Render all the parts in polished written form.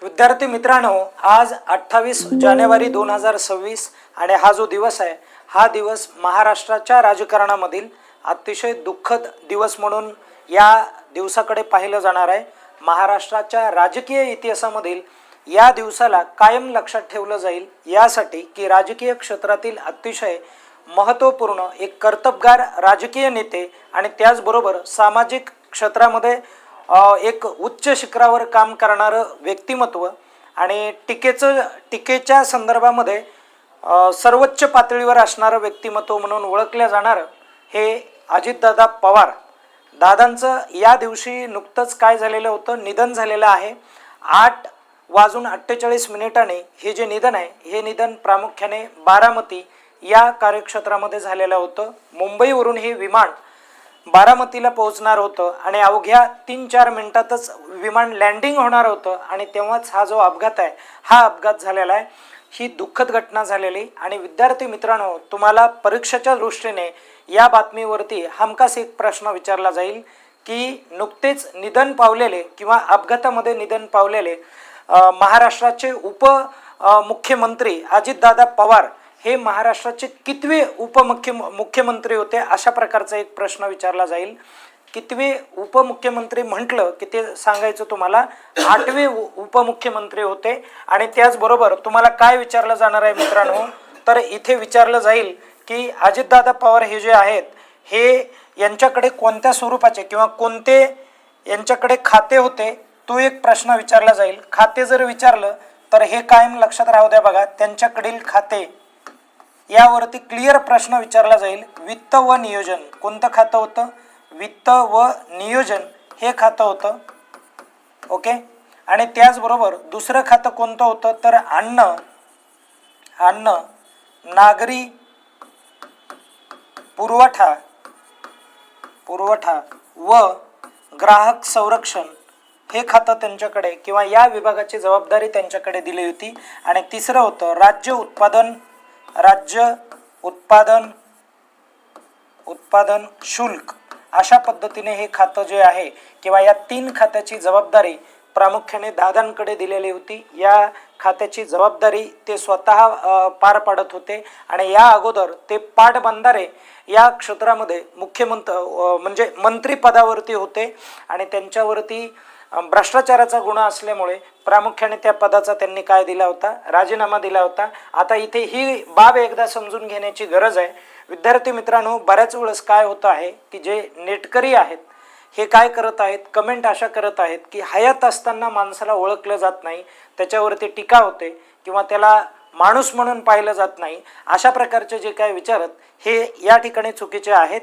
विद्यार्थी मित्रांनो, आज 28 जानेवारी 2026 आणि हा जो दिवस आहे हा दिवस महाराष्ट्राच्या राजकारणामधील अतिशय दुःखद दिवस म्हणून या दिवसाकडे पाहिलं जाणार आहे। महाराष्ट्राच्या राजकीय इतिहासामधील या दिवसाला कायम लक्षात ठेवलं जाईल यासाठी की राजकीय क्षेत्रातील अतिशय महत्त्वपूर्ण एक कर्तबगार राजकीय नेते आणि त्याचबरोबर सामाजिक क्षेत्रामध्ये एक उच्च शिखरावर काम करणारं व्यक्तिमत्व आणि टीकेच्या संदर्भामध्ये सर्वोच्च पातळीवर असणारं व्यक्तिमत्व म्हणून ओळखलं जाणारं हे अजितदादा पवार दादांचं या दिवशी नुकतंच काय झालेलं होतं, निधन झालेलं आहे। 8:48 हे जे निधन आहे हे निधन प्रामुख्याने बारामती या कार्यक्षेत्रामध्ये झालेलं होतं। मुंबईवरून हे विमान बारामतीला पोहोचणार होतं आणि अवघ्या 3-4 मिनिटातच विमान लँडिंग होणार होतं आणि तेव्हाच हा जो अपघात आहे हा अपघात झालेला आहे। ही दुःखद घटना झालेली आणि विद्यार्थी मित्रांनो, तुम्हाला परीक्षेच्या दृष्टीने या बातमीवरती हमखास एक प्रश्न विचारला जाईल की नुकतेच निधन पावलेले किंवा अपघातामध्ये निधन पावलेले महाराष्ट्राचे मुख्यमंत्री अजितदादा पवार हे महाराष्ट्राचे कितवे मुख्यमंत्री होते, अशा प्रकारचा एक प्रश्न विचारला जाईल। कितवे उपमुख्यमंत्री म्हटलं की ते सांगायचं तुम्हाला 8वे उपमुख्यमंत्री होते। आणि त्याचबरोबर तुम्हाला काय विचारलं जाणार आहे मित्रांनो, तर इथे विचारलं जाईल की अजितदादा पवार हे जे आहेत हे यांच्याकडे कोणत्या स्वरूपाचे किंवा कोणते यांच्याकडे खाते होते, तो एक प्रश्न विचारला जाईल। खाते जर विचारलं तर हे कायम लक्षात राहू द्या बघा, त्यांच्याकडील खाते यावरती क्लिअर प्रश्न विचारला जाईल। वित्त व नियोजन कोणतं खातं होतं, वित्त व नियोजन हे खातं होतं। ओके, आणि त्याचबरोबर दुसरं खातं कोणतं होतं तर अन्न नागरी पुरवठा व ग्राहक संरक्षण हे खातं त्यांच्याकडे किंवा या विभागाची जबाबदारी त्यांच्याकडे दिली होती। आणि तिसरं होतं राज्य उत्पादन शुल्क। अशा पद्धतीने हे खातं जे आहे किंवा या 3 खात्याची जबाबदारी प्रामुख्याने दादांकडे दिलेली होती। या खात्याची जबाबदारी ते स्वतः पार पाडत होते आणि या अगोदर ते पाटबंधारे या क्षेत्रामध्ये म्हणजे मंत्री पदावरती होते आणि त्यांच्यावरती भ्रष्टाचाराचा गुन्हा असल्यामुळे प्रामुख्याने त्या पदाचा त्यांनी काय दिला होता, राजीनामा दिला होता। आता इथे ही बाब एकदा समजून घेण्याची गरज आहे। विद्यार्थी मित्रांनो, बऱ्याच वेळेस काय होतं आहे की जे नेटकरी आहेत हे काय करत आहेत, कमेंट अशा करत आहेत की हयात असताना माणसाला ओळखलं जात नाही, त्याच्यावरती टीका होते किंवा त्याला माणूस म्हणून पाहिलं जात नाही। अशा प्रकारचे जे काय विचारत हे या ठिकाणी चुकीचे आहेत।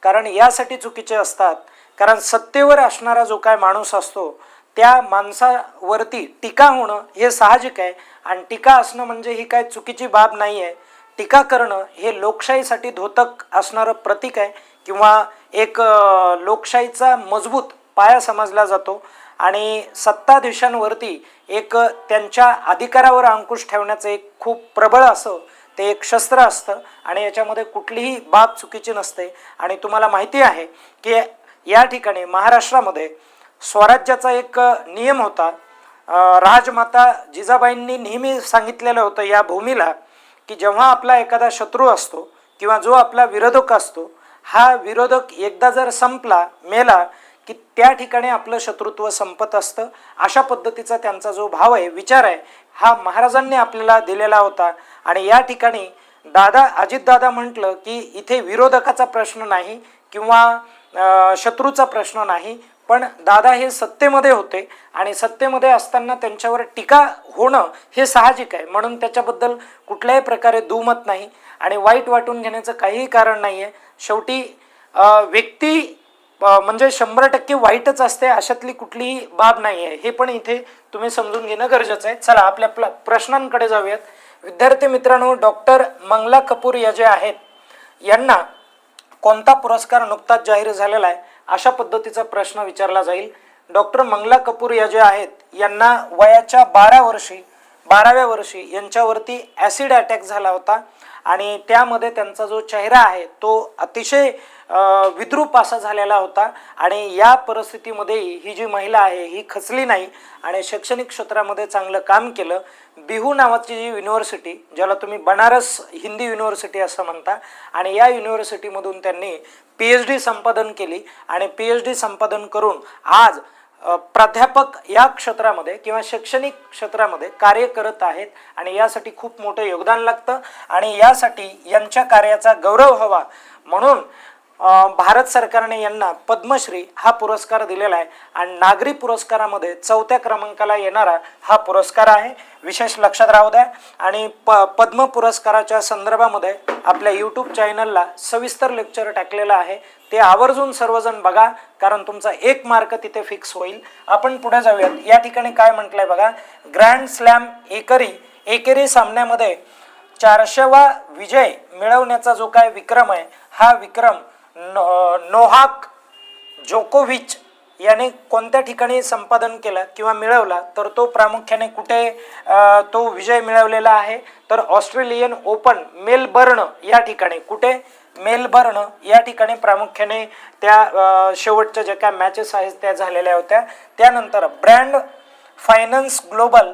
कारण यासाठी चुकीचे असतात कारण सत्तेवर असणारा जो काय माणूस असतो त्या माणसावरती टीका होणं हे साहजिक आहे आणि टीका असणं म्हणजे ही काय चुकीची बाब नाही आहे। टीका करणं हे लोकशाहीसाठी धोतक असणारं प्रतीक आहे किंवा एक लोकशाहीचा मजबूत पाया समजला जातो आणि सत्ताधीशांवरती एक त्यांच्या अधिकारावर अंकुश ठेवण्याचं एक खूप प्रबळ असं ते एक शस्त्र असतं आणि याच्यामध्ये कुठलीही बाब चुकीची नसते। आणि तुम्हाला माहिती आहे की या ठिकाणी महाराष्ट्रामध्ये स्वराज्याचा एक नियम होता। राजमाता जिजाबाईंनी नेहमी सांगितलेलं होतं या भूमीला की जेव्हा आपला एखादा शत्रू असतो किंवा जो आपला विरोधक असतो, हा विरोधक एकदा जर मेला की त्या ठिकाणी आपलं शत्रुत्व संपत असतं। अशा पद्धतीचा त्यांचा जो भाव आहे, विचार आहे, हा महाराजांनी आपल्याला दिलेला होता। आणि या ठिकाणी अजितदादा म्हटलं की इथे विरोधकाचा प्रश्न नाही किंवा शत्रूचा प्रश्न नाही, पण दादा हे सत्तेमध्ये होते आणि सत्तेमध्ये असताना त्यांच्यावर टीका होणं हे साहजिक आहे, म्हणून त्याच्याबद्दल कुठल्याही प्रकारे दुमत नाही आणि वाईट वाटून घेण्याचं काहीही कारण नाही आहे। शेवटी व्यक्ती म्हणजे 100% वाईटच असते, अशातली कुठलीही बाब नाही आहे, हे पण इथे तुम्ही समजून घेणं गरजेचं आहे। चला आपल्या प्रश्नांकडे जाऊयात। विद्यार्थी मित्रांनो, डॉक्टर मंगला कपूर या जे आहेत यांना कोणता पुरस्कार नुकताच जाहीर झालेला आहे, अशा पद्धतीचा प्रश्न विचारला जाईल। डॉक्टर मंगला कपूर या जे आहेत यांना वयाच्या 12व्या वर्षी यांच्यावरती ॲसिड अटॅक झाला होता आणि त्यामध्ये त्यांचा जो चेहरा आहे तो अतिशय विद्रूप असा झालेला होता आणि या परिस्थितीमध्ये ही जी महिला आहे ही खचली नाही आणि शैक्षणिक क्षेत्रामध्ये चांगलं काम केलं. बिहू नावाची जी युनिव्हर्सिटी, ज्याला तुम्ही बनारस हिंदी युनिव्हर्सिटी असं म्हणता, आणि या युनिव्हर्सिटीमधून त्यांनी PhD संपादन केली आणि PhD संपादन करून आज प्राध्यापक या क्षेत्रामध्ये किंवा शैक्षणिक क्षेत्रामध्ये कार्य करत आहेत आणि यासाठी खूप मोठं योगदान लागतं आणि यासाठी यांच्या कार्याचा गौरव व्हावा म्हणून भारत सरकारने यांना पद्मश्री हा पुरस्कार दिलेला आहे आणि नागरी पुरस्कारामध्ये 4थ्या क्रमांकाला येणारा हा पुरस्कार आहे. विशेष लक्षात राहू द्या. आणि पद्म पुरस्काराच्या संदर्भामध्ये आपल्या यूट्यूब चॅनलला सविस्तर लेक्चर टाकलेलं आहे, ते आवर्जून सर्वजण बघा कारण तुमचा 1 मार्क तिथे फिक्स होईल. आपण पुढे जाऊयात. या ठिकाणी काय म्हटलंय बघा, ग्रँड स्लॅम एकेरी सामन्यामध्ये 400वा विजय मिळवण्याचा जो काय विक्रम आहे हा विक्रम नोहाक जोकोविच याने कोणत्या ठिकाणी संपादन केला किंवा मिळवला, तर तो प्रामुख्याने कुठे तो विजय मिळवलेला आहे, तर ऑस्ट्रेलियन ओपन मेलबर्न या ठिकाणी. कुठे? मेलबर्न या ठिकाणी प्रामुख्याने त्या शेवटच्या ज्या काय मॅचेस आहेत त्या झालेल्या होत्या. त्यानंतर ब्रँड फायनान्स ग्लोबल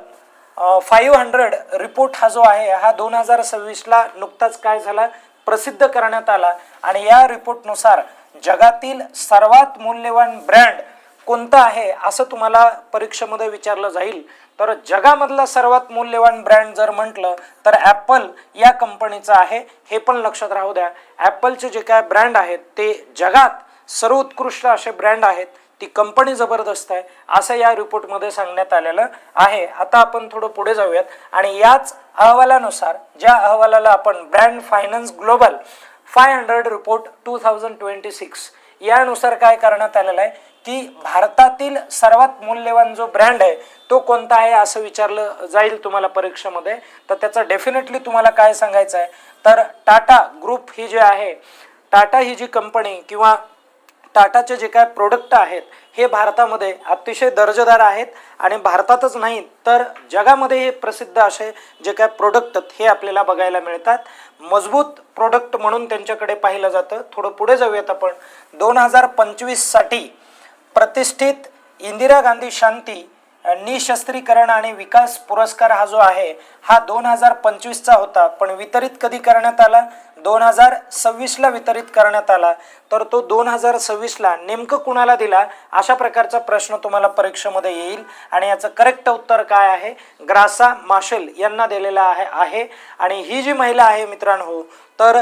500 रिपोर्ट हा जो आहे हा 2026ला नुकताच काय झाला, प्रसिद्ध करण्यात आला आणि या रिपोर्टनुसार जगातील सर्वात मूल्यवान ब्रँड कोणता आहे असं तुम्हाला परीक्षेमध्ये विचारलं जाईल. तर जगामधला सर्वात मूल्यवान ब्रँड जर म्हटलं तर ॲपल या कंपनीचं आहे. हे पण लक्षात राहू द्या. ॲपलचे जे काय ब्रँड आहेत ते जगात सर्वोत्कृष्ट असे ब्रँड आहेत. ती कंपनी जबरदस्त आहे असं या रिपोर्टमध्ये सांगण्यात आलेलं आहे. आता आपण थोडं पुढे जाऊयात आणि याच अहवालानुसार, ज्या अहवालाला आपण ब्रँड फायनान्स ग्लोबल 500 रिपोर्ट 2026 यानुसार काय करण्यात आलेलं आहे की भारतातील सर्वात मूल्यवान जो ब्रँड आहे तो कोणता आहे असं विचारलं जाईल तुम्हाला परीक्षेमध्ये. तर त्याचं डेफिनेटली तुम्हाला काय सांगायचं आहे, तर टाटा ग्रुप ही जी आहे, टाटा ही जी कंपनी किंवा टाटाचे जे काय प्रोडक्ट आहेत हे भारतामध्ये अतिशय दर्जेदार आहेत आणि भारतातच नाही तर जगामध्ये हे प्रसिद्ध असे जे काय प्रोडक्ट हे आपल्याला बघायला मिळतात. मजबूत प्रोडक्ट म्हणून त्यांच्याकडे पाहिलं जातं. थोडं पुढे जाऊयात आपण. 2025 साठी प्रतिष्ठित इंदिरा गांधी शांती निशस्त्रीकरण आणि विकास पुरस्कार हा जो आहे हा 2025चा होता, पण वितरित कधी करण्यात आला, 2026ला वितरित करण्यात आला. तर तो 2026ला नेमकं कुणाला दिला अशा प्रकारचा प्रश्न तुम्हाला परीक्षेमध्ये येईल आणि याचं करेक्ट उत्तर काय आहे, ग्रासा माशेल यांना दिलेला आहे. आणि ही जी महिला आहे मित्रांनो, तर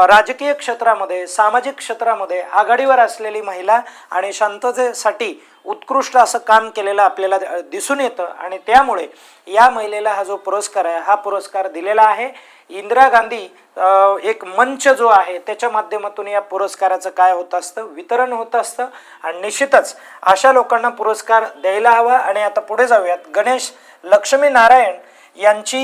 राजकीय क्षेत्रामध्ये सामाजिक क्षेत्रामध्ये आघाडीवर असलेली महिला आणि शांततेसाठी उत्कृष्ट असं काम केलेलं आपल्याला दिसून येतं आणि त्यामुळे या महिलेला हा जो पुरस्कार आहे हा पुरस्कार दिलेला आहे. इंदिरा गांधी एक मंच जो आहे त्याच्या माध्यमातून या पुरस्काराचं काय होत असतं, वितरण होत असतं आणि निश्चितच अशा लोकांना पुरस्कार द्यायला हवा. आणि आता पुढे जाऊयात. गणेश लक्ष्मी नारायण यांची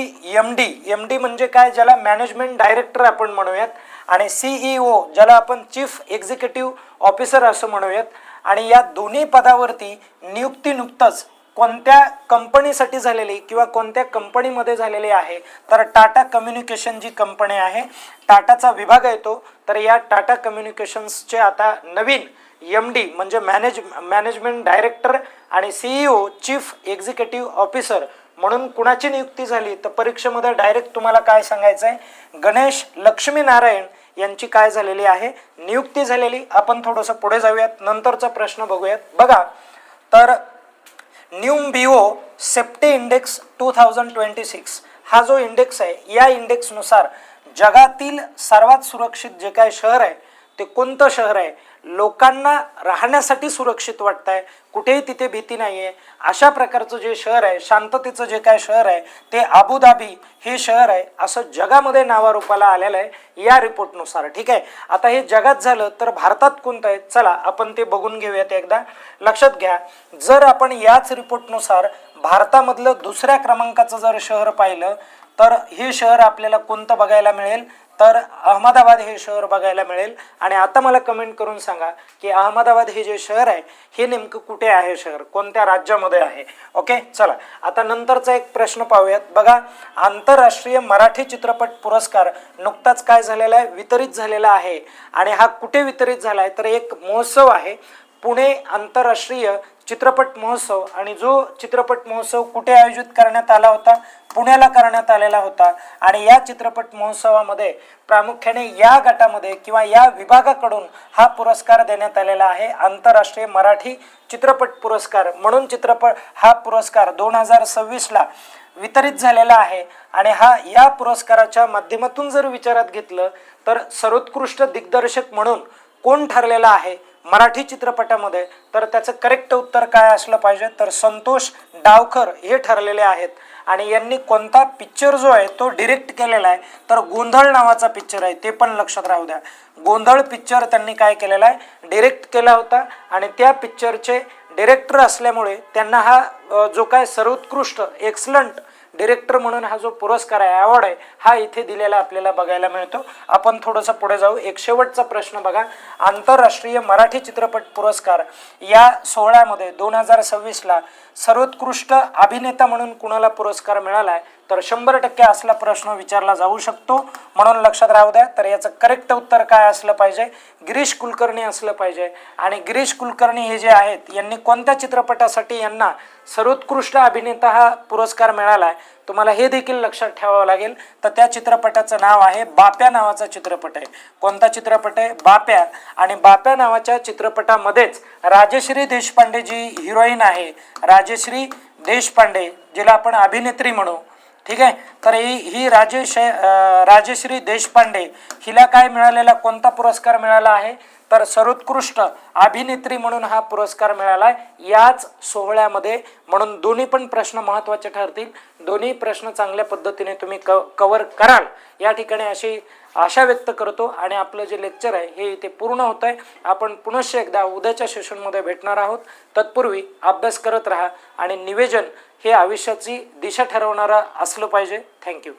MD म्हणजे काय, ज्याला मॅनेजमेंट डायरेक्टर आपण म्हणूयात, आणि CEO ज्याला आपण चीफ एक्झिक्युटिव्ह ऑफिसर असं म्हणूयात. आणि या दोन्ही पदावरती नियुक्ती नुकतंच कोणत्या कंपनीसाठी झालेली किंवा कोणत्या कंपनीमध्ये झालेली आहे, तर टाटा कम्युनिकेशन जी कंपनी आहे, टाटाचा विभाग येतो, तर या टाटा कम्युनिकेशन्सचे आता नवीन MD म्हणजे मॅनेजमेंट डायरेक्टर आणि CEO चीफ एक्झिक्युटिव्ह ऑफिसर म्हणून कुणाची नियुक्ती झाली, तर परीक्षेमध्ये डायरेक्ट तुम्हाला काय सांगायचं आहे, गणेश लक्ष्मी नारायण यांची काय झालेली आहे, नियुक्ती झालेली. आपण थोडंसं पुढे जाऊयात, नंतरचा प्रश्न बघूयात. बघा, तर न्यूमबिओ सेफ्टी इंडेक्स 2026 हा जो इंडेक्स आहे या इंडेक्सनुसार जगातील सर्वात सुरक्षित जे काय शहर आहे ते कोणतं शहर आहे, लोकांना राहण्यासाठी सुरक्षित वाटत आहे, कुठेही तिथे भीती नाही आहे, अशा प्रकारचं जे शहर आहे, शांततेचं जे काय शहर आहे ते अबुधाबी हे शहर आहे असं जगामध्ये नावारूपाला आलेलं आहे या रिपोर्टनुसार. ठीक आहे. आता हे जगात झालं तर भारतात कोणतं आहे, चला आपण ते बघून घेऊयात एकदा. लक्षात घ्या, जर आपण याच रिपोर्टनुसार भारतामधलं दुसऱ्या क्रमांकाचं जर शहर पाहिलं तर हे शहर आपल्याला कोणतं बघायला मिळेल, तर अहमदाबाद हे शहर बघायला मिळेल. आणि आता मला कमेंट करून सांगा की अहमदाबाद हे जे शहर आहे हे नेमकं कुठे आहे, शहर कोणत्या राज्यामध्ये आहे. ओके, चला आता नंतरचा एक प्रश्न पाहूयात. बघा, आंतरराष्ट्रीय मराठी चित्रपट पुरस्कार नुकताच काय झालेला आहे, वितरित झालेला आहे. आणि हा कुठे वितरित झाला आहे, तर एक महोत्सव आहे, पुणे आंतरराष्ट्रीय चित्रपट महोत्सव. आणि जो चित्रपट महोत्सव कुठे आयोजित करण्यात आला होता, पुण्याला करण्यात आलेला होता. आणि या चित्रपट महोत्सवामध्ये प्रामुख्याने या गटामध्ये किंवा या विभागाकडून हा पुरस्कार देण्यात आलेला आहे, आंतरराष्ट्रीय मराठी चित्रपट पुरस्कार म्हणून हा पुरस्कार 2026ला वितरित झालेला आहे. आणि या पुरस्काराच्या माध्यमातून जर विचारात घेतलं तर सर्वोत्कृष्ट दिग्दर्शक म्हणून कोण ठरलेला आहे मराठी चित्रपटामध्ये, तर त्याचं करेक्ट उत्तर काय असलं पाहिजे, तर संतोष डावकर हे ठरलेले आहेत. आणि यांनी कोणता पिक्चर जो आहे तो डिरेक्ट केलेला आहे, तर गोंधळ नावाचा पिक्चर आहे, ते पण लक्षात राहू द्या. गोंधळ पिक्चर त्यांनी काय केलेला आहे, डिरेक्ट केला होता. आणि त्या पिक्चरचे डिरेक्टर असल्यामुळे त्यांना हा जो काय सर्वोत्कृष्ट एक्सलंट डिरेक्टर म्हणून हा जो पुरस्कार आहे, अवॉर्ड आहे, हा इथे दिलेला आपल्याला बघायला मिळतो. आपण थोडंसं पुढे जाऊ. एक शेवटचा प्रश्न बघा, आंतरराष्ट्रीय मराठी चित्रपट पुरस्कार या सोहळ्यामध्ये 2026ला सर्वोत्कृष्ट अभिनेता म्हणून कुणाला पुरस्कार मिळाला आहे, तर 100% असला प्रश्न विचारला जाऊ शकतो, म्हणून लक्षात राहू द्या. तर याचं करेक्ट उत्तर काय असलं पाहिजे, गिरीश कुलकर्णी असलं पाहिजे. आणि गिरीश कुलकर्णी हे जे आहेत यांनी कोणत्या चित्रपटासाठी यांना सर्वोत्कृष्ट अभिनेता हा पुरस्कार मिळाला आहे, तुम्हाला हे देखील लक्षात ठेवावं लागेल. तर त्या चित्रपटाचं नाव आहे बाप्या नावाचा चित्रपट आहे. कोणता चित्रपट आहे, बाप्या. आणि बाप्या नावाच्या चित्रपटामध्येच राजश्री देशपांडे जी हिरोईन आहे, राजश्री देशपांडे जिला आपण अभिनेत्री म्हणू, ठीक आहे, तर ही राजश्री देशपांडे हिला काय मिळालेला, कोणता पुरस्कार मिळाला आहे, तर सर्वोत्कृष्ट अभिनेत्री म्हणून हा पुरस्कार मिळाला आहे याच सोहळ्यामध्ये. म्हणून दोन्ही पण प्रश्न महत्त्वाचे ठरतील, दोन्ही प्रश्न चांगल्या पद्धतीने तुम्ही कव्हर कराल या ठिकाणी अशी आशा व्यक्त करतो. आणि आपलं जे लेक्चर आहे हे इथे पूर्ण होत आहे. आपण पुनश्च एकदा उद्याच्या सेशनमध्ये भेटणार आहोत. तत्पूर्वी अभ्यास करत राहा आणि निवेदन हे आयुष्याची दिशा ठरवणारं असलं पाहिजे. थँक्यू.